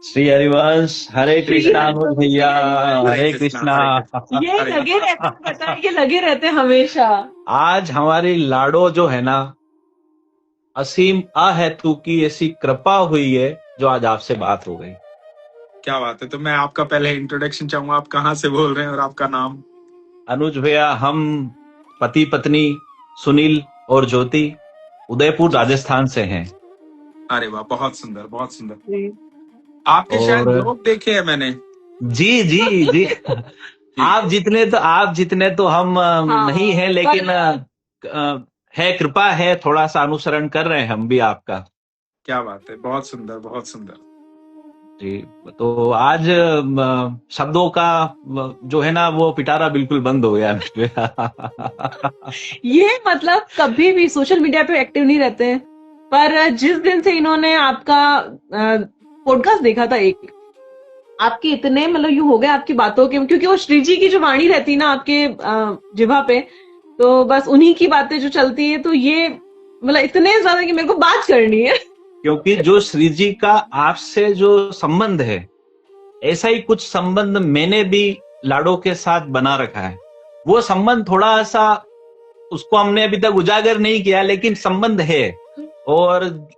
श्री हरिवंश, हरे श्री कृष्णा अनुज हरिवंश भैया। जी। हरे हरे कृष्णा कृष्णा। हरे कृष्णा। ये हरे लगे रहते हैं, पता है, ये लगे रहते हैं हमेशा। आज हमारी लाडो जो है ना, असीम अहेतु की ऐसी कृपा हुई है जो आज आपसे बात हो गई। क्या बात है। तो मैं आपका पहले इंट्रोडक्शन चाहूंगा, आप कहाँ से बोल रहे हैं और आपका नाम? अनुज भैया, हम पति पत्नी सुनील और ज्योति उदयपुर जी। राजस्थान से हैं। अरे वाह, बहुत सुंदर बहुत सुंदर। जी। आपके शायद और ब्लॉग देखे हैं मैंने। जी जी जी। जी। आप जितने तो हम नहीं हाँ, हैं, पर लेकिन है, कृपा है, थोड़ा सा अनुसरण कर रहे हैं हम भी आपका। क्या बात है, बहुत सुंदर बहुत सुंदर। जी। तो आज शब्दों का जो है ना, वो पिटारा बिल्कुल बंद हो गया। ये मतलब कभी भी सोशल मीडिया पे एक्टिव नहीं रहते हैं, पर जिस दिन से इन्होंने आपका पॉडकास्ट देखा था, एक आपके इतने मतलब यूं हो गए आपकी बातों के, क्योंकि वो श्री जी की जो वाणी रहती है ना आपके जिभा पे, तो बस उन्हीं की बातें जो चलती है, तो ये मतलब इतने ज्यादा कि मेरे को बात करनी है। क्योंकि जो श्री जी का आपसे जो संबंध है, ऐसा ही कुछ संबंध मैंने भी लाडो के साथ बना रखा है। वो संबंध थोड़ा सा, उसको हमने अभी तक उजागर नहीं किया, लेकिन संबंध है। और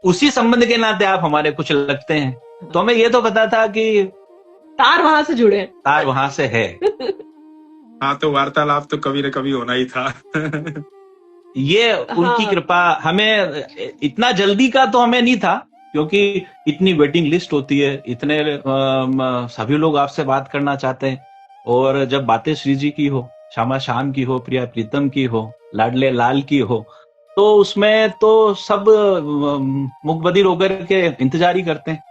उसी संबंध के नाते आप हमारे कुछ लगते हैं। तो हमें ये तो पता था कि तार वहां से जुड़े हैं। तार वहां से है। हाँ, तो वार्तालाप तो कभी न कभी होना ही था। ये उनकी हाँ। कृपा। हमें इतना जल्दी का तो हमें नहीं था, क्योंकि इतनी वेटिंग लिस्ट होती है, इतने सभी लोग आपसे बात करना चाहते हैं। और जब बातें श्री जी की हो, श्यामा श्याम की हो, प्रिया प्रीतम की हो, लाडले लाल की हो, तो उसमें तो सब मुख बधिर होकर के इंतजार ही करते हैं।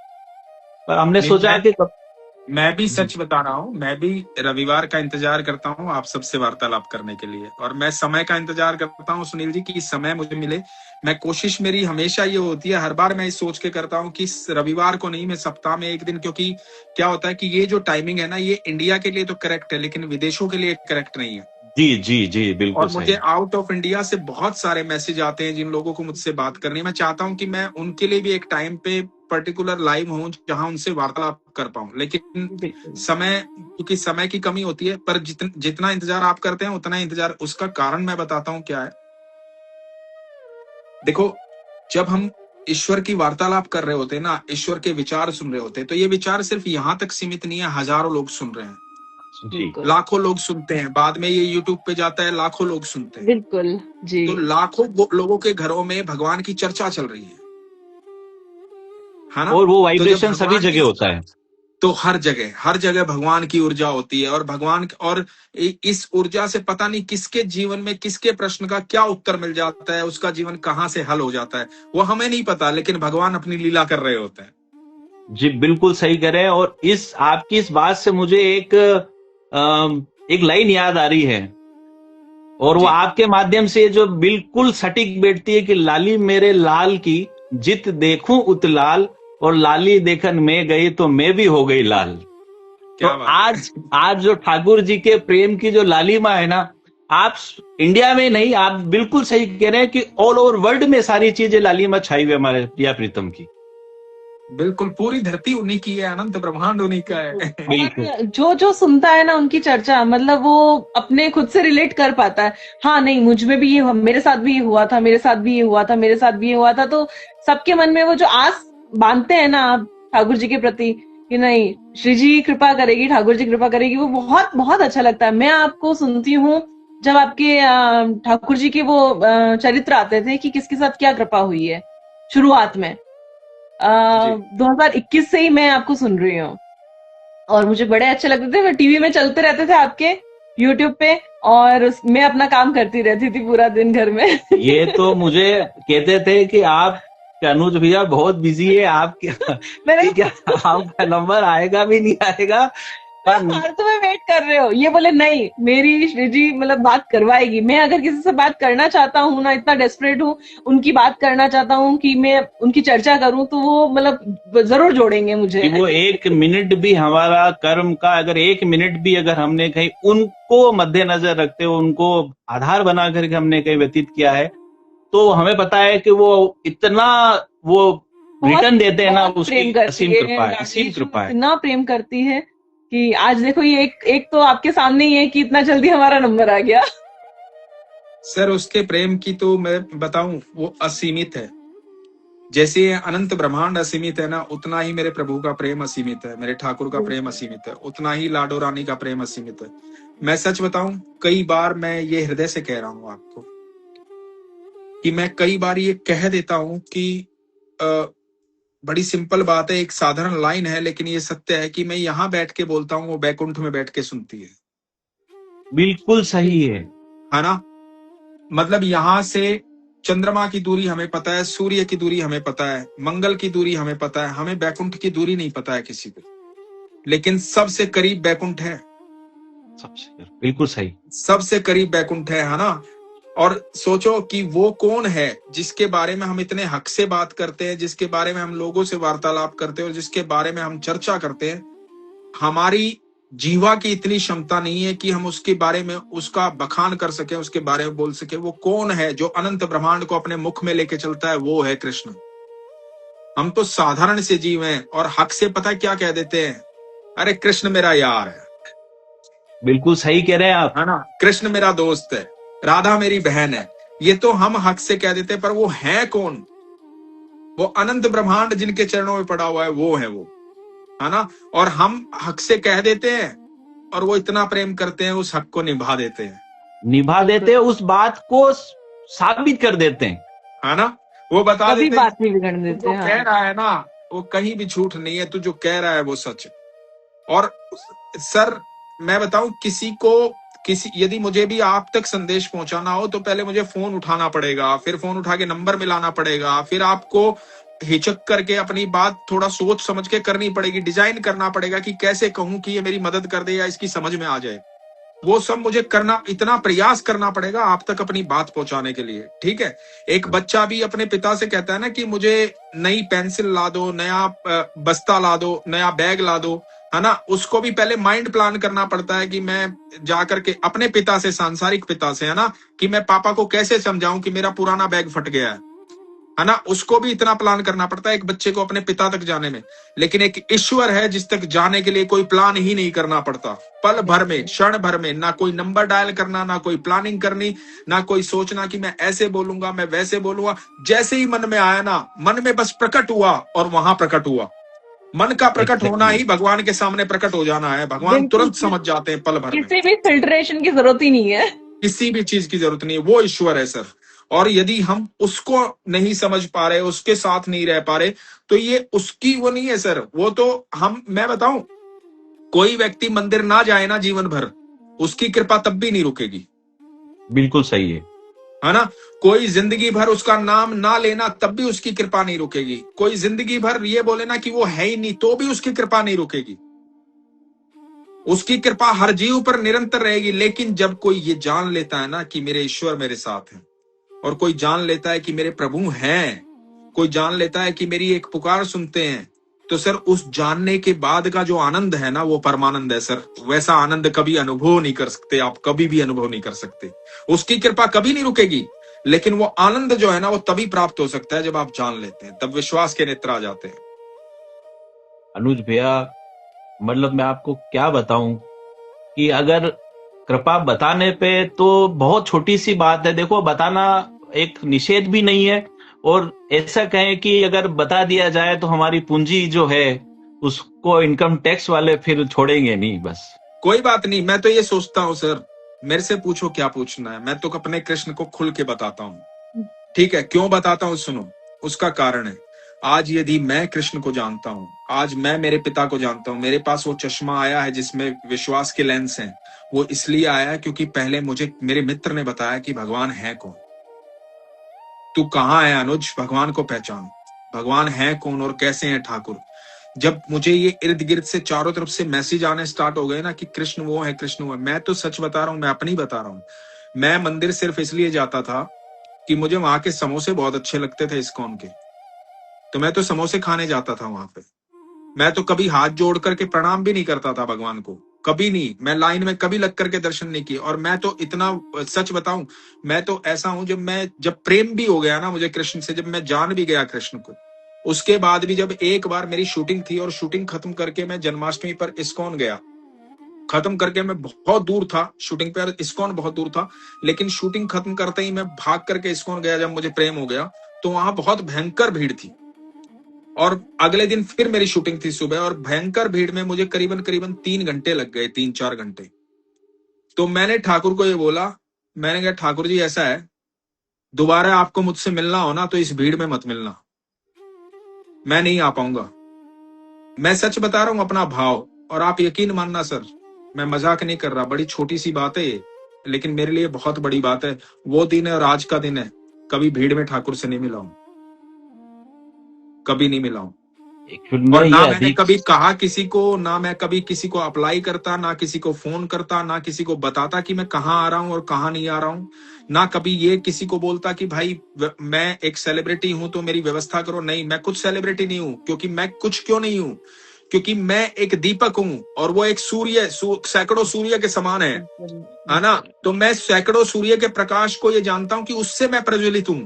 पर हमने नहीं, सोचा कि मैं भी जी सच बता रहा हूँ, मैं भी रविवार का इंतजार करता हूँ आप सबसे वार्तालाप करने के लिए, और मैं समय का इंतजार करता हूँ सुनील जी कि इस समय मुझे मिले। मैं कोशिश मेरी हमेशा ये होती है, हर बार मैं इस सोच के करता हूँ कि इस रविवार को नहीं, मैं सप्ताह में एक दिन, क्योंकि क्या होता है कि ये जो टाइमिंग है ना, ये इंडिया के लिए तो करेक्ट है लेकिन विदेशों के लिए करेक्ट नहीं है। जी जी जी, बिल्कुल और मुझे सही। आउट ऑफ इंडिया से बहुत सारे मैसेज आते हैं जिन लोगों को मुझसे बात करनी है। मैं चाहता हूं कि मैं उनके लिए भी एक टाइम पे पर्टिकुलर लाइव हूं जहां उनसे वार्तालाप कर पाऊं, लेकिन बिल्कुल। समय, क्योंकि समय की कमी होती है। पर जितना इंतजार आप करते हैं उतना इंतजार, उसका कारण मैं बताता हूं क्या है। देखो, जब हम ईश्वर की वार्तालाप कर रहे होते हैं ना, ईश्वर के विचार सुन रहे होते हैं, तो ये विचार सिर्फ यहाँ तक सीमित नहीं है, हजारों लोग सुन रहे हैं, जी। बिल्कुल। लाखों लोग सुनते हैं, बाद में ये यूट्यूब पे जाता है, लाखों लोग सुनते हैं। बिल्कुल। जी। तो लाखों लोगों के घरों में भगवान की चर्चा चल रही है ना? और वो तो जब वाइब्रेशन सभी भगवान की, जगह होता है। तो हर जगह भगवान की ऊर्जा होती है, और भगवान और इस ऊर्जा से पता नहीं किसके जीवन में किसके प्रश्न का क्या उत्तर मिल जाता है, उसका जीवन कहाँ से हल हो जाता है, वो हमें नहीं पता, लेकिन भगवान अपनी लीला कर रहे होते हैं। जी, बिल्कुल सही कह रहे हैं। और इस आपकी इस बात से मुझे एक लाइन याद आ रही है, और वो जी। आपके माध्यम से जो बिल्कुल सटीक बैठती है कि लाली मेरे लाल की जित देखूं उतलाल, और लाली देखन में गई तो मैं भी हो गई लाल। तो क्या बात है। आज आज जो ठाकुर जी के प्रेम की जो लालिमा है ना, आप इंडिया में नहीं, आप बिल्कुल सही कह रहे हैं कि ऑल ओवर वर्ल्ड में सारी चीजें लालिमा छाई हुई है हमारे प्रिया प्रीतम की। बिल्कुल, पूरी धरती उन्हीं की है, अनंत ब्रह्मांड उन्हीं का है। बिल्कुल। और जो जो सुनता है ना उनकी चर्चा, मतलब वो अपने खुद से रिलेट कर पाता है। हाँ, नहीं, मुझ में भी ये मेरे साथ भी ये हुआ था, मेरे साथ भी ये हुआ था, मेरे साथ भी ये हुआ था। तो सबके मन में वो जो आस बांधते हैं ना आप ठाकुर जी के प्रति, कि नहीं, श्री जी कृपा करेगी, ठाकुर जी कृपा करेगी, वो बहुत बहुत अच्छा लगता है। मैं आपको सुनती हूँ जब आपके ठाकुर जी के वो चरित्र आते थे कि किसके साथ क्या कृपा हुई है, शुरुआत में जी। 2021 से ही मैं आपको सुन रही हूँ, और मुझे बड़े अच्छे लगते थे। मैं टीवी में चलते रहते थे आपके यूट्यूब पे, और मैं अपना काम करती रहती थी पूरा दिन घर में। ये तो मुझे कहते थे कि आप अनुज भैया बहुत बिजी है, आप क्या मैंने कि क्या आपका नंबर आएगा भी नहीं आएगा। पर हर समय वेट कर रहे हो, ये बोले नहीं, मेरी श्री जी मतलब बात करवाएगी। मैं अगर किसी से बात करना चाहता हूँ ना, इतना डेस्परेट हूँ, उनकी बात करना चाहता हूँ कि मैं उनकी चर्चा करूँ, तो वो मतलब जरूर जोड़ेंगे कि मुझे। वो एक मिनट भी हमारा कर्म का, अगर एक मिनट भी अगर हमने कहीं उनको मद्देनजर रखते हुए, उनको आधार बना करके हमने कहीं व्यतीत किया है, तो हमें पता है कि वो इतना वो बहुत रिटर्न देते हैं ना, बहुत उसकी प्रेम करती असीम है कृपा है, गार्गी असीम ईशु, कृपा है। इतना प्रेम करती है कि आज देखो ये एक तो आपके सामने ही है कि इतना जल्दी हमारा नंबर आ गया। सर उसके प्रेम की तो मैं बताऊं, वो असीमित है। जैसे ये अनंत ब्रह्मांड असीमित है ना, उतना ही मेरे प्रभु का प्रेम असीमित है, मेरे ठाकुर का प्रेम असीमित है, उतना ही लाडो रानी का प्रेम असीमित है। मैं सच बताऊं, कई बार मैं ये हृदय से कह रहा हूं आपको कि मैं कई बार ये कह देता हूं कि बड़ी सिंपल बात है, एक साधारण लाइन है, लेकिन ये सत्य है कि मैं यहाँ बैठ के बोलता हूँ, वो बैकुंठ में बैठ के सुनती है बिल्कुल सही है। ना। मतलब यहाँ से चंद्रमा की दूरी हमें पता है, सूर्य की दूरी हमें पता है, मंगल की दूरी हमें पता है, हमें बैकुंठ की दूरी नहीं पता है किसी को, लेकिन सबसे करीब बैकुंठ है, सबसे बिल्कुल सही। सबसे करीब बैकुंठ है ना। और सोचो कि वो कौन है जिसके बारे में हम इतने हक से बात करते हैं, जिसके बारे में हम लोगों से वार्तालाप करते हैं और जिसके बारे में हम चर्चा करते हैं। हमारी जीवा की इतनी क्षमता नहीं है कि हम उसके बारे में उसका बखान कर सके, उसके बारे में बोल सके। वो कौन है जो अनंत ब्रह्मांड को अपने मुख में लेके चलता है? वो है कृष्ण। हम तो साधारण से जीव हैं और हक से पता क्या कह देते हैं, अरे कृष्ण मेरा यार है, बिल्कुल सही कह रहे हैं आप। है ना, कृष्ण मेरा दोस्त है, राधा मेरी बहन है। ये तो हम हक से कह देते हैं, पर वो है कौन? वो अनंत ब्रह्मांड जिनके चरणों में पड़ा हुआ है, वो है वो, है ना। और हम हक से कह देते हैं और वो इतना प्रेम करते हैं, उस हक को निभा देते हैं, निभा देते हैं, उस बात को साबित कर देते हैं, है ना। वो बता कभी देते हैं बात नहीं बिगड़ने तू देते। जो हाँ कह रहा है ना, वो कहीं भी झूठ नहीं है, तू जो कह रहा है वो सच है। और सर मैं बताऊं, किसी यदि मुझे भी आप तक संदेश पहुंचाना हो तो पहले मुझे फोन उठाना पड़ेगा, फिर फोन उठा के नंबर मिलाना पड़ेगा, फिर आपको हिचक करके अपनी बात थोड़ा सोच समझ के करनी पड़ेगी, डिजाइन करना पड़ेगा कि कैसे कहूं कि ये मेरी मदद कर दे या इसकी समझ में आ जाए। वो सब मुझे करना, इतना प्रयास करना पड़ेगा आप तक अपनी बात पहुंचाने के लिए, ठीक है। एक बच्चा भी अपने पिता से कहता है ना कि मुझे नई पेंसिल ला दो, नया बस्ता ला दो, नया बैग ला दो, है ना। उसको भी पहले माइंड प्लान करना पड़ता है कि मैं जाकर के अपने पिता से, सांसारिक पिता से, है ना, कि मैं पापा को कैसे समझाऊं कि मेरा पुराना बैग फट गया है ना। उसको भी इतना प्लान करना पड़ता है एक बच्चे को अपने पिता तक जाने में। लेकिन एक ईश्वर है जिस तक जाने के लिए कोई प्लान ही नहीं करना पड़ता, पल भर में, क्षण भर में, ना कोई नंबर डायल करना, ना कोई प्लानिंग करनी, ना कोई सोचना कि मैं ऐसे बोलूंगा, मैं वैसे बोलूंगा। जैसे ही मन में आया ना, मन में बस प्रकट हुआ और वहां प्रकट हुआ। मन का प्रकट होना ही भगवान के सामने प्रकट हो जाना है। भगवान तुरंत समझ जाते हैं पल भर में, किसी भी फिल्ट्रेशन की जरूरत ही नहीं है, किसी भी चीज की जरूरत नहीं है। वो ईश्वर है सर। और यदि हम उसको नहीं समझ पा रहे, उसके साथ नहीं रह पा रहे, तो ये उसकी वो नहीं है सर। वो तो मैं बताऊं, कोई व्यक्ति मंदिर ना जाए ना जीवन भर, उसकी कृपा तब भी नहीं रुकेगी। बिल्कुल सही है ना। कोई जिंदगी भर उसका नाम ना लेना, तब भी उसकी कृपा नहीं रुकेगी। कोई जिंदगी भर ये बोले ना कि वो है ही नहीं, तो भी उसकी कृपा नहीं रुकेगी। उसकी कृपा हर जीव पर निरंतर रहेगी। लेकिन जब कोई ये जान लेता है ना कि मेरे ईश्वर मेरे साथ है, और कोई जान लेता है कि मेरे प्रभु हैं, कोई जान लेता है कि मेरी एक पुकार सुनते हैं, तो सर उस जानने के बाद का जो आनंद है ना, वो परमानंद है सर। वैसा आनंद कभी अनुभव नहीं कर सकते आप, कभी भी अनुभव नहीं कर सकते। उसकी कृपा कभी नहीं रुकेगी, लेकिन वो आनंद जो है ना, वो तभी प्राप्त हो सकता है जब आप जान लेते हैं, तब विश्वास के नेत्र आ जाते हैं। अनुज भैया, मतलब मैं आपको क्या बताऊं कि अगर कृपा बताने पे तो बहुत छोटी सी बात है। देखो, बताना एक निषेध भी नहीं है, और ऐसा कहें कि अगर बता दिया जाए तो हमारी पूंजी जो है उसको इनकम टैक्स वाले फिर छोड़ेंगे नहीं। बस कोई बात नहीं, मैं तो ये सोचता हूँ सर, मेरे से पूछो क्या पूछना है, मैं तो अपने कृष्ण को खुल के बताता हूँ, ठीक है। क्यों बताता हूँ सुनो, उसका कारण है। आज यदि मैं कृष्ण को जानता हूं, आज मैं मेरे पिता को जानता हूं, मेरे पास वो चश्मा आया है जिसमें विश्वास के लेंस हैं, वो इसलिए आया है क्योंकि पहले मुझे मेरे मित्र ने बताया कि भगवान है कौन। तू कहाँ है अनुज, भगवान को पहचान, भगवान है कौन और कैसे है ठाकुर। जब मुझे ये इर्द गिर्द से चारों तरफ से मैसेज आने स्टार्ट हो गए ना कि कृष्ण वो है, कृष्ण वो है, मैं तो सच बता रहा हूं, मैं अपनी बता रहा हूं। मैं मंदिर सिर्फ इसलिए जाता था कि मुझे वहां के समोसे बहुत अच्छे लगते थे इस्कॉन के, तो मैं तो समोसे खाने जाता था वहां पे। मैं तो कभी हाथ जोड़ करके प्रणाम भी नहीं करता था भगवान को, कभी नहीं। मैं लाइन में कभी लग करके दर्शन नहीं किए। और मैं तो इतना सच बताऊं, मैं तो ऐसा हूं, जब प्रेम भी हो गया ना मुझे कृष्ण से, जब मैं जान भी गया कृष्ण को, उसके बाद भी जब एक बार मेरी शूटिंग थी और शूटिंग खत्म करके मैं जन्माष्टमी पर इस्कॉन गया, खत्म करके मैं बहुत दूर था, शूटिंग पर इस्कॉन बहुत दूर था, लेकिन शूटिंग खत्म करते ही मैं भाग करके इस्कॉन गया जब मुझे प्रेम हो गया, तो वहां बहुत भयंकर भीड़ थी। और अगले दिन फिर मेरी शूटिंग थी सुबह, और भयंकर भीड़ में मुझे करीबन करीबन 3 घंटे लग गए, 3-4 घंटे। तो मैंने ठाकुर को ये बोला, मैंने कहा ठाकुर जी ऐसा है, दोबारा आपको मुझसे मिलना हो ना तो इस भीड़ में मत मिलना, मैं नहीं आ पाऊंगा। मैं सच बता रहा हूं अपना भाव, और आप यकीन मानना सर, मैं मजाक नहीं कर रहा, बड़ी छोटी सी बात है ये, लेकिन मेरे लिए बहुत बड़ी बात है। वो दिन है और आज का दिन है, कभी भीड़ में ठाकुर से नहीं मिला हूं, कभी नहीं मिला हूं। एक्चुअल में और ना ये मैंने अधिक कभी कहा किसी को, ना मैं कभी किसी को अप्लाई करता, ना किसी को फोन करता, ना किसी को बताता कि मैं कहाँ आ रहा हूँ और कहाँ नहीं आ रहा हूँ, ना कभी ये किसी को बोलता कि भाई मैं एक सेलिब्रिटी हूं तो मेरी व्यवस्था करो। नहीं, मैं कुछ सेलिब्रिटी नहीं हूं, क्योंकि मैं कुछ क्यों नहीं हूं, क्योंकि मैं एक दीपक हूं और वो एक सूर्य, सैकड़ों सूर्य के समान है ना। तो मैं सैकड़ों सूर्य के प्रकाश को ये जानता हूं कि उससे मैं प्रज्वलित हूं,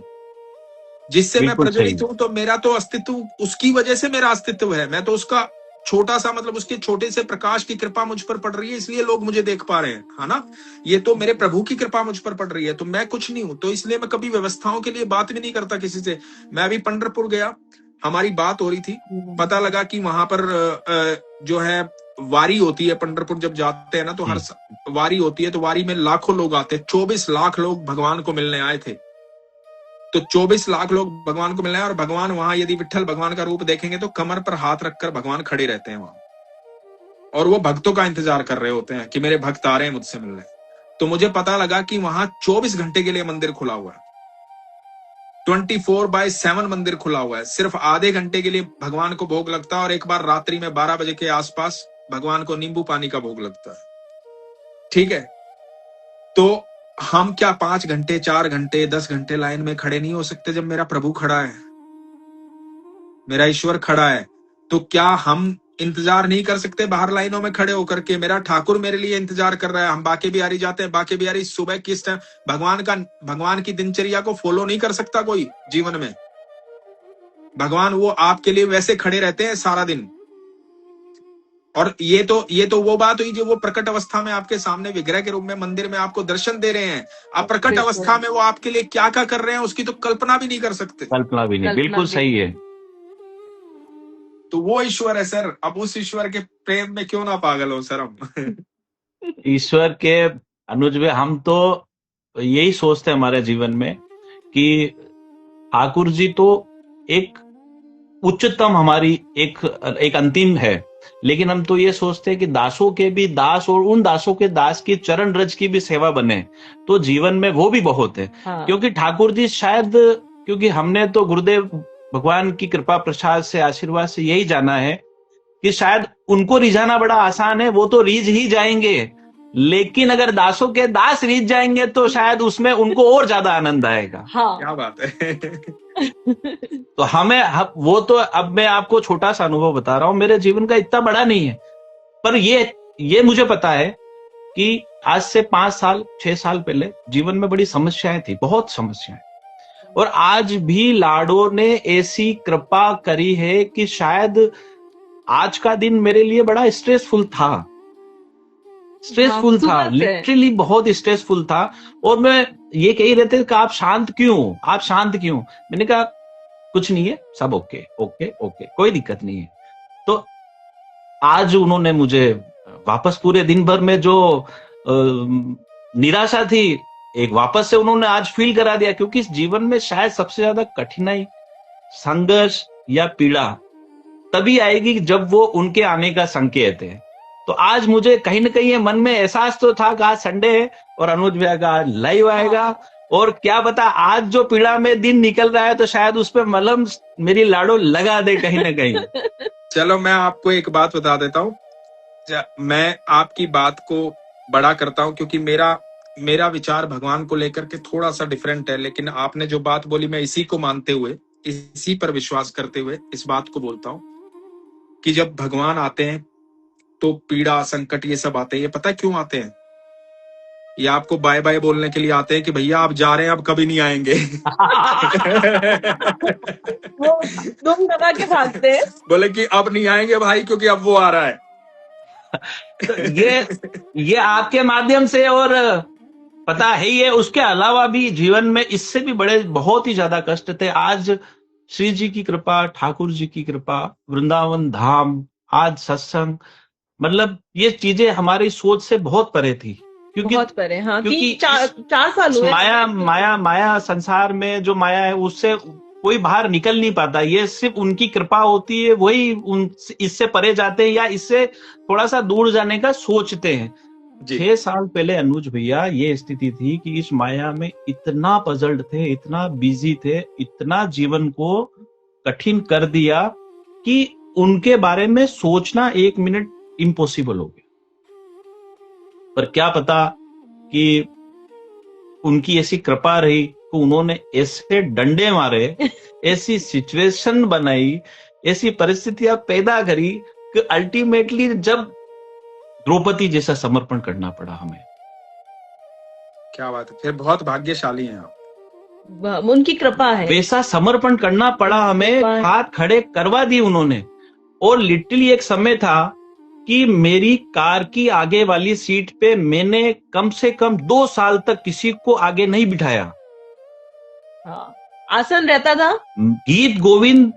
जिससे मैं बिल्कुल सही प्रज्वलित हूं, तो मेरा तो अस्तित्व उसकी वजह से मेरा अस्तित्व है। मैं तो उसका छोटा सा, मतलब उसके छोटे से प्रकाश की कृपा मुझ पर पड़ रही है, इसलिए लोग मुझे देख पा रहे हैं, है ना। ये तो मेरे प्रभु की कृपा मुझ पर पड़ रही है, तो मैं कुछ नहीं हूं। तो इसलिए मैं कभी व्यवस्थाओं के लिए बात भी नहीं करता किसी से। मैं अभी पंढरपुर गया, हमारी बात हो रही थी, पता लगा कि वहां पर जो है वारी होती है। पंढरपुर जब जाते हैं ना तो हर वारी होती है, तो वारी में लाखों लोग आते हैं, 24 लाख लोग भगवान को मिलने आए थे। तो 24 लाख लोग भगवान को मिलने आए, और भगवान वहां, यदि विट्ठल भगवान का रूप देखेंगे तो कमर पर हाथ रखकर भगवान खड़े रहते हैं वहां, और वो भक्तों का इंतजार कर रहे होते हैं कि मेरे भक्त आ रहे हैं मुझसे मिलने। तो मुझे पता लगा कि वहां 24 घंटे के लिए मंदिर खुला हुआ है, 24/7 मंदिर खुला हुआ है। सिर्फ आधे घंटे के लिए भगवान को भोग लगता है, और एक बार रात्रि में 12 बजे के आसपास भगवान को नींबू पानी का भोग लगता है। ठीक है, तो हम क्या 5 घंटे, 4 घंटे, 10 घंटे लाइन में खड़े नहीं हो सकते जब मेरा प्रभु खड़ा है, मेरा ईश्वर खड़ा है? तो क्या हम इंतजार नहीं कर सकते बाहर लाइनों में खड़े होकर के? मेरा ठाकुर मेरे लिए इंतजार कर रहा है। हम बाके बिहारी जाते हैं, बाके बिहारी सुबह किस टाइम भगवान की दिनचर्या को फॉलो नहीं कर सकता कोई जीवन में? भगवान वो आपके लिए वैसे खड़े रहते हैं सारा दिन। और ये तो वो बात हुई जो वो प्रकट अवस्था में आपके सामने विग्रह के रूप में मंदिर में आपको दर्शन दे रहे हैं। अप्रकट अवस्था में वो आपके लिए क्या क्या कर रहे हैं उसकी तो कल्पना भी नहीं कर सकते। कल्पना भी नहीं, बिल्कुल सही है। तो वो ईश्वर है सर। अब उस ईश्वर के प्रेम में क्यों ना पागल हो सर हम। ईश्वर के अनुज में हम तो यही सोचते हैं हमारे जीवन में कि ठाकुर जी तो एक उच्चतम हमारी एक अंतिम है, लेकिन हम तो ये सोचते हैं कि दासों के भी दास और उन दासों के दास की चरण रज की भी सेवा बने, तो जीवन में वो भी बहुत है। हाँ। क्योंकि ठाकुर जी शायद, क्योंकि हमने तो गुरुदेव भगवान की कृपा प्रसाद से, आशीर्वाद से यही जाना है कि शायद उनको रिझाना बड़ा आसान है, वो तो रीझ ही जाएंगे, लेकिन अगर दासों के दास रीझ जाएंगे तो शायद उसमें उनको और ज्यादा आनंद आएगा। हाँ। क्या बात है। तो वो तो, अब मैं आपको छोटा सा अनुभव बता रहा हूं, मेरे जीवन का इतना बड़ा नहीं है, पर ये मुझे पता है कि आज से 5 साल 6 साल पहले जीवन में बड़ी समस्याएं थी, बहुत समस्याएं, और आज भी लाडो ने ऐसी कृपा करी है कि शायद आज का दिन मेरे लिए बड़ा स्ट्रेसफुल था, लिटरली बहुत स्ट्रेसफुल था। और मैं ये कह रहे थे कि आप शांत क्यों? मैंने कहा कुछ नहीं है, सब ओके, कोई दिक्कत नहीं है। तो आज उन्होंने मुझे वापस पूरे दिन भर में जो निराशा थी, एक वापस से उन्होंने आज फील करा दिया, क्योंकि इस जीवन में शायद सबसे ज्यादा कठिनाई, संघर्ष या पीड़ा तभी आएगी जब वो उनके आने का संकेत है। तो आज मुझे कहीं ना कहीं मन में एहसास तो था कि आज संडे है और अनुज भैया का लाइव आएगा, और क्या पता आज जो पीड़ा में दिन निकल रहा है तो शायद उस पर मलहम मेरी लाडो लगा दे कहीं ना कहीं। चलो मैं आपको एक बात बता देता हूँ, मैं आपकी बात को बड़ा करता हूँ क्योंकि मेरा विचार भगवान को लेकर के थोड़ा सा डिफरेंट है, लेकिन आपने जो बात बोली मैं इसी को मानते हुए, इसी पर विश्वास करते हुए इस बात को बोलता हूँ कि जब भगवान आते हैं तो पीड़ा, संकट ये सब आते हैं। ये पता क्यों आते हैं? या आपको बाय बाय बोलने के लिए आते हैं कि भैया आप जा रहे हैं, अब कभी नहीं आएंगे? वो दुम दबा के भागते हैं। बोले कि अब नहीं आएंगे भाई, क्योंकि अब वो आ रहा है। तो ये आपके माध्यम से, और पता है ये, उसके अलावा भी जीवन में इससे भी बड़े बहुत ही ज्यादा कष्ट थे। आज श्री जी की कृपा, ठाकुर जी की कृपा, वृंदावन धाम, आज सत्संग, मतलब ये चीजें हमारी सोच से बहुत परे थी। क्योंकि बहुत परे, हाँ, क्योंकि 4 साल इस हुए। माया संसार में जो माया है उससे कोई बाहर निकल नहीं पाता। ये सिर्फ उनकी कृपा होती है, वही इससे परे जाते हैं या इससे थोड़ा सा दूर जाने का सोचते हैं। जी 6 साल पहले अनुज भैया ये स्थिति थी कि इस माया में इतना पजल्ड थे, इतना बिजी थे, इतना जीवन को कठिन कर दिया कि उनके बारे में सोचना 1 मिनट इम्पॉसिबल हो गया। पर क्या पता कि उनकी ऐसी कृपा रही कि उन्होंने ऐसे डंडे मारे, ऐसी सिचुएशन बनाई, ऐसी परिस्थितियां पैदा करी कि अल्टीमेटली जब द्रौपदी जैसा समर्पण करना पड़ा हमें। क्या बात है, फिर बहुत भाग्यशाली हैं आप। उनकी कृपा है। वैसा समर्पण करना पड़ा हमें, कृपा है। हाथ खड़े करवा दी उन्होंने। और लिटरली एक समय था कि मेरी कार की आगे वाली सीट पे मैंने कम से कम 2 साल तक किसी को आगे नहीं बिठाया। हाँ, आसन रहता था। गीत गोविंद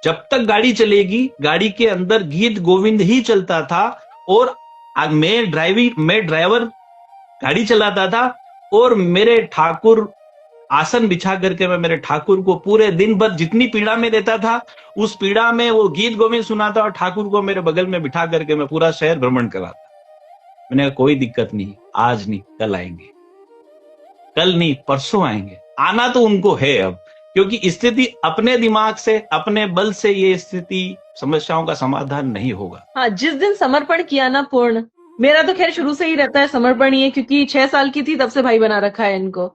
जब तक गाड़ी चलेगी, गाड़ी के अंदर गीत गोविंद ही चलता था। और मैं ड्राइवर गाड़ी चलाता था और मेरे ठाकुर आसन बिछा करके मैं मेरे ठाकुर को पूरे दिन भर जितनी पीड़ा में रहता था उस पीड़ा में वो गीत गोविंद सुनाता और ठाकुर को मेरे बगल में बिठा करके मैं पूरा शहर भ्रमण कराता। मैंने कहा कोई दिक्कत नहीं, आज नहीं कल आएंगे, कल नहीं परसों आएंगे। आना तो उनको है अब, क्योंकि स्थिति अपने दिमाग से, अपने बल से ये स्थिति समस्याओं का समाधान नहीं होगा। हाँ, जिस दिन समर्पण किया ना पूर्ण, मेरा तो खैर शुरू से ही रहता है समर्पण ही है, क्योंकि 6 साल की थी तब से भाई बना रखा है इनको।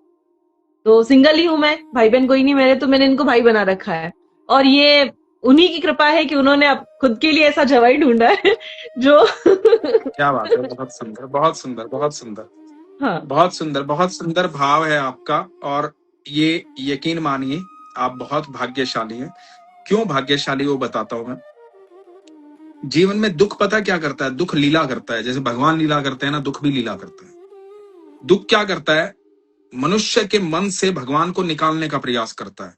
तो सिंगल ही हूं मैं, भाई बहन कोई नहीं मेरे, तो मैंने इनको भाई बना रखा है। और ये उन्हीं की कृपा है कि उन्होंने अब खुद के लिए ऐसा जवाई ढूंढा है जो क्या बात है, बहुत सुंदर, बहुत सुंदर, बहुत सुंदर। हाँ, बहुत सुंदर, बहुत सुंदर भाव है आपका। और ये यकीन मानिए आप बहुत भाग्यशाली हैं। क्यों भाग्यशाली वो बताता हूं मैं। जीवन में दुख पता क्या करता है? दुख लीला करता है। जैसे भगवान लीला करते हैं ना, दुख भी लीला करता है। दुख क्या करता है? मनुष्य के मन से भगवान को निकालने का प्रयास करता है।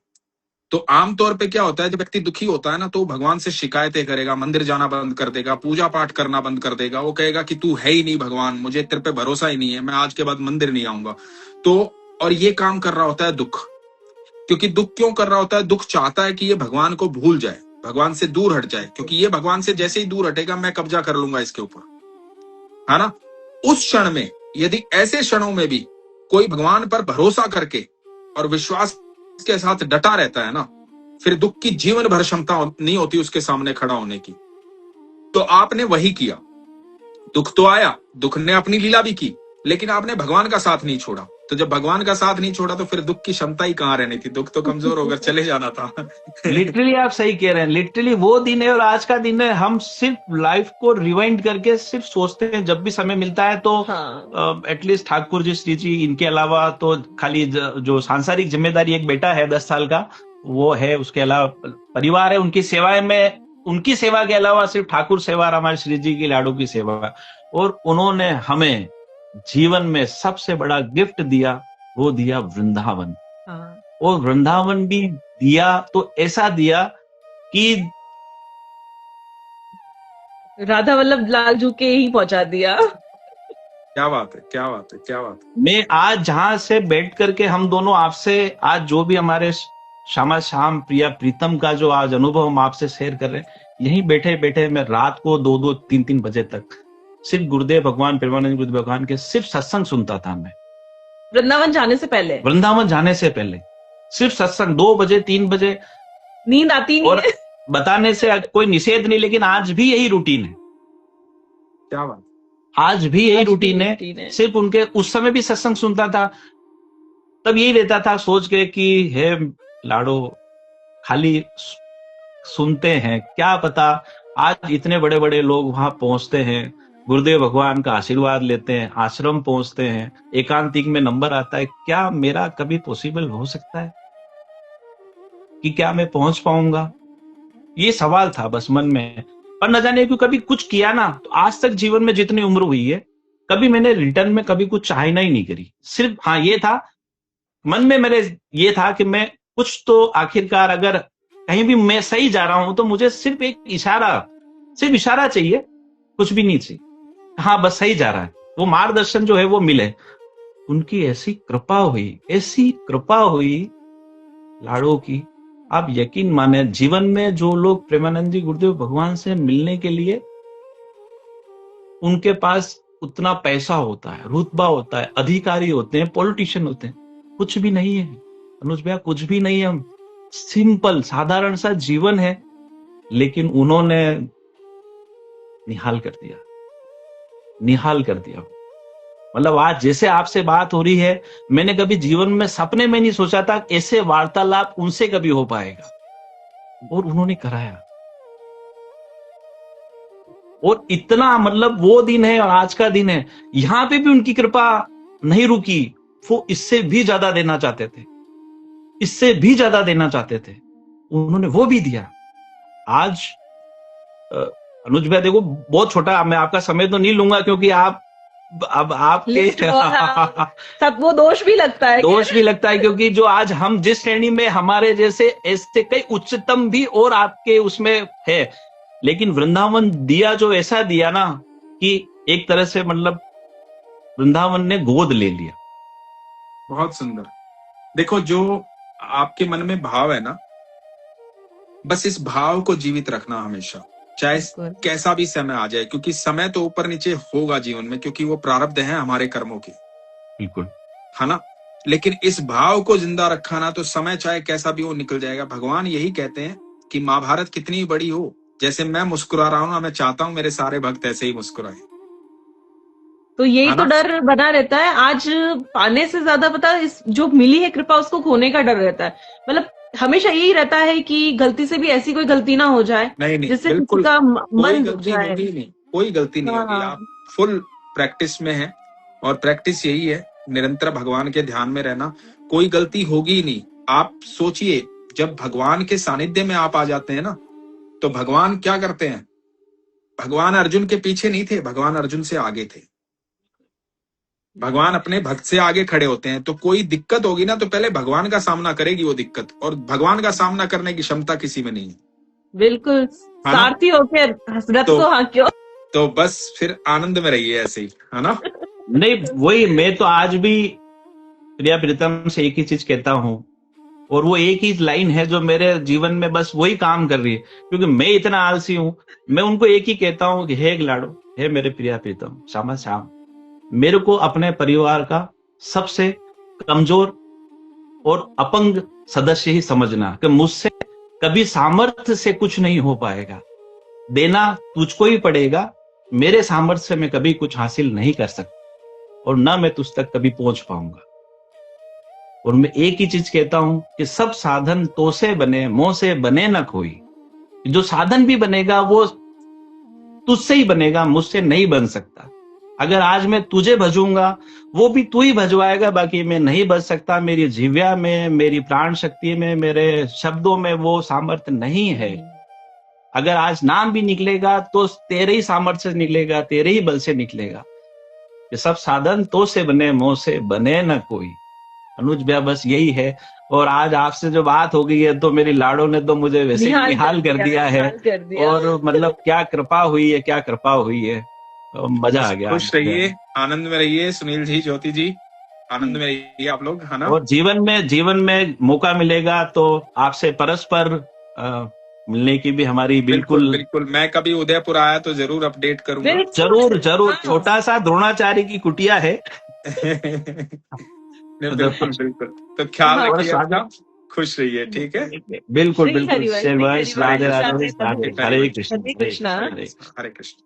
तो आमतौर पे क्या होता है, जब व्यक्ति दुखी होता है ना, तो भगवान से शिकायतें करेगा, मंदिर जाना बंद कर देगा, पूजा पाठ करना बंद कर देगा। वो कहेगा कि तू है ही नहीं भगवान, मुझे तेरे पे भरोसा ही नहीं है, मैं आज के बाद मंदिर नहीं आऊंगा। तो और ये काम कर रहा होता है दुख। क्योंकि दुख क्यों कर रहा होता है? दुख चाहता है कि ये भगवान को भूल जाए, भगवान से दूर हट जाए, क्योंकि ये भगवान से जैसे ही दूर हटेगा मैं कब्जा कर लूंगा इसके ऊपर, है ना। उस क्षण में, यदि ऐसे क्षणों में भी कोई भगवान पर भरोसा करके और विश्वास के साथ डटा रहता है ना, फिर दुख की जीवन भर क्षमता नहीं होती उसके सामने खड़ा होने की। तो आपने वही किया। दुख तो आया, दुख ने अपनी लीला भी की, लेकिन आपने भगवान का साथ नहीं छोड़ा। तो जब भगवान का साथ नहीं छोड़ा तो फिर दुख की क्षमता ही कहां रहनी थी? दुख तो कमजोर होकर चले जाना था। लिटरली आप सही कह रहे हैं। लिटरली वो दिन है और आज का दिन है, हम सिर्फ लाइफ को रिवाइंड करके सिर्फ सोचते हैं जब भी समय मिलता है तो एटलीस्ट ठाकुर जी, श्री जी, इनके अलावा तो खाली जो सांसारिक जिम्मेदारी एक बेटा है 10 साल का वो है, उसके अलावा परिवार है, उनकी सेवाएं में, उनकी सेवा के अलावा सिर्फ ठाकुर सेवा, हमारे श्री जी की लाडू की सेवा। और उन्होंने हमें जीवन में सबसे बड़ा गिफ्ट दिया, वो दिया वृंदावन। और वृंदावन भी दिया तो ऐसा दिया कि राधा वल्लभ लाल जू के ही पहुंचा दिया। क्या बात है, क्या बात है, क्या बात है। मैं आज जहां से बैठ करके हम दोनों आपसे आज जो भी हमारे श्यामा श्याम प्रिया प्रीतम का जो आज अनुभव हम आपसे शेयर कर रहे हैं, यहीं बैठे बैठे मैं रात को 2-2, 3-3 बजे तक सिर्फ गुरुदेव भगवान, प्रेमानंद गुरुदेव भगवान के सिर्फ सत्संग सुनता था। मैं वृंदावन जाने से पहले सिर्फ सत्संग 2 बजे 3 बजे, नींद आती नहीं। और बताने से कोई निषेध नहीं, लेकिन आज भी यही रूटीन है। क्या बात, आज भी यही रूटीन है। सिर्फ उनके उस समय भी सत्संग सुनता था, तब यही रहता था सोच के कि हे लाडो खाली सुनते हैं, क्या पता आज इतने बड़े बड़े लोग वहां पहुंचते हैं, गुरुदेव भगवान का आशीर्वाद लेते हैं, आश्रम पहुंचते हैं, एकांतिक में नंबर आता है, क्या मेरा कभी पॉसिबल हो सकता है कि क्या मैं पहुंच पाऊंगा? ये सवाल था बस मन में। पर न जाने क्यों कभी कुछ किया ना, तो आज तक जीवन में जितनी उम्र हुई है, कभी मैंने रिटर्न में कभी कुछ चाहना ही नहीं करी। सिर्फ हाँ ये था मन में मेरे, ये था कि मैं कुछ तो आखिरकार अगर कहीं भी मैं सही जा रहा हूं तो मुझे सिर्फ एक सिर्फ इशारा चाहिए, कुछ भी नहीं चाहिए। हाँ बस सही जा रहा है, वो मार्गदर्शन जो है वो मिले। उनकी ऐसी कृपा हुई लाड़ो की, आप यकीन माने जीवन में जो लोग प्रेमानंद जी गुरुदेव भगवान से मिलने के लिए उनके पास उतना पैसा होता है, रुतबा होता है, अधिकारी होते हैं, पॉलिटिशियन होते हैं, कुछ भी नहीं है अनुज भैया, कुछ भी नहीं है। हम सिंपल साधारण सा जीवन है, लेकिन उन्होंने निहाल कर दिया। मतलब आज जैसे आपसे बात हो रही है, मैंने कभी जीवन में सपने में नहीं सोचा था ऐसे वार्तालाप उनसे कभी हो पाएगा, और उन्होंने कराया। और इतना मतलब वो दिन है और आज का दिन है, यहां पे भी उनकी कृपा नहीं रुकी। वो इससे भी ज्यादा देना चाहते थे, उन्होंने वो भी दिया। आज अनुज भाई देखो, बहुत छोटा, मैं आपका समय तो नहीं लूंगा क्योंकि आप अब आपके सब वो दोष भी लगता है क्योंकि जो आज हम जिस श्रेणी में, हमारे जैसे ऐसे कई उच्चतम भी और आपके उसमें है, लेकिन वृंदावन दिया जो ऐसा दिया ना कि एक तरह से मतलब वृंदावन ने गोद ले लिया। बहुत सुंदर। देखो, जो आपके मन में भाव है ना, बस इस भाव को जीवित रखना हमेशा, चाहे कैसा भी समय आ जाए, क्योंकि समय तो ऊपर नीचे होगा जीवन में, क्योंकि वो प्रारब्ध है हमारे कर्मों के, बिल्कुल, है ना। लेकिन इस भाव को जिंदा रखा ना, तो समय चाहे कैसा भी हो निकल जाएगा। भगवान यही कहते हैं कि महाभारत कितनी बड़ी हो, जैसे मैं मुस्कुरा रहा हूं ना, मैं चाहता हूं मेरे सारे भक्त ऐसे ही मुस्कुराए। तो यही तो डर बना रहता है। आज पाने से ज्यादा पता, इस जो मिली है कृपा उसको खोने का डर रहता है। मतलब हमेशा यही रहता है कि गलती से भी ऐसी कोई गलती ना हो जाए जिससे किसी का मन दुख जाए। कोई गलती नहीं होगी। आप फुल प्रैक्टिस में हैं, और प्रैक्टिस यही है, निरंतर भगवान के ध्यान में रहना। कोई गलती होगी ही नहीं। आप सोचिए, जब भगवान के सानिध्य में आप आ जाते हैं ना, तो भगवान क्या करते हैं? भगवान अर्जुन के पीछे नहीं थे, भगवान अर्जुन से आगे थे। भगवान अपने भक्त से आगे खड़े होते हैं। तो कोई दिक्कत होगी ना, तो पहले भगवान का सामना करेगी वो दिक्कत, और भगवान का सामना करने की क्षमता किसी में नहीं है। बिल्कुल, सारथी होकर रथ को हाँक्यो। तो बस फिर आनंद में रहिए ऐसे ही, है ना। नहीं, वही मैं तो आज भी प्रिया प्रीतम से एक ही चीज कहता हूँ, और वो एक ही लाइन है जो मेरे जीवन में बस वही काम कर रही है, क्योंकि मैं इतना आलसी हूँ। मैं उनको एक ही कहता हूँ कि हे लाडो, हे मेरे प्रिया प्रीतम, श्यामा श्याम, मेरे को अपने परिवार का सबसे कमजोर और अपंग सदस्य ही समझना, कि मुझसे कभी सामर्थ्य से कुछ नहीं हो पाएगा, देना तुझको ही पड़ेगा। मेरे सामर्थ्य से मैं कभी कुछ हासिल नहीं कर सकता, और ना मैं तुझ तक कभी पहुंच पाऊंगा। और मैं एक ही चीज कहता हूं कि सब साधन तो से बने, मोह से बने न कोई। जो साधन भी बनेगा वो तुझसे ही बनेगा, मुझसे नहीं बन सकता। अगर आज मैं तुझे भजूंगा, वो भी तू ही भजवाएगा, बाकी मैं नहीं बच सकता। मेरी जीव्या में, मेरी प्राण शक्ति में, मेरे शब्दों में वो सामर्थ्य नहीं है। अगर आज नाम भी निकलेगा तो तेरे ही सामर्थ्य से निकलेगा, तेरे ही बल से निकलेगा। ये सब साधन तो से बने, मोह से बने न कोई। अनुज भैया बस यही है। और आज आपसे जो बात हो गई है, तो मेरी लाडो ने तो मुझे वैसे ही निहाल कर दिया है। और मतलब क्या कृपा हुई है, मजा आ गया। खुश रहिए, आनंद में रहिए सुनील जी, ज्योति जी, आनंद में रहिए आप लोग, है ना। और जीवन में मौका मिलेगा तो आपसे परस्पर मिलने की भी हमारी बिल्कुल। मैं कभी उदयपुर आया तो जरूर अपडेट करूंगा। जरूर। छोटा सा द्रोणाचार्य की कुटिया है। बिल्कुल। तो ख्याल रखिए, खुश रहिए, ठीक है। बिल्कुल। राधे राधे, हरे कृष्ण। हरे कृष्ण।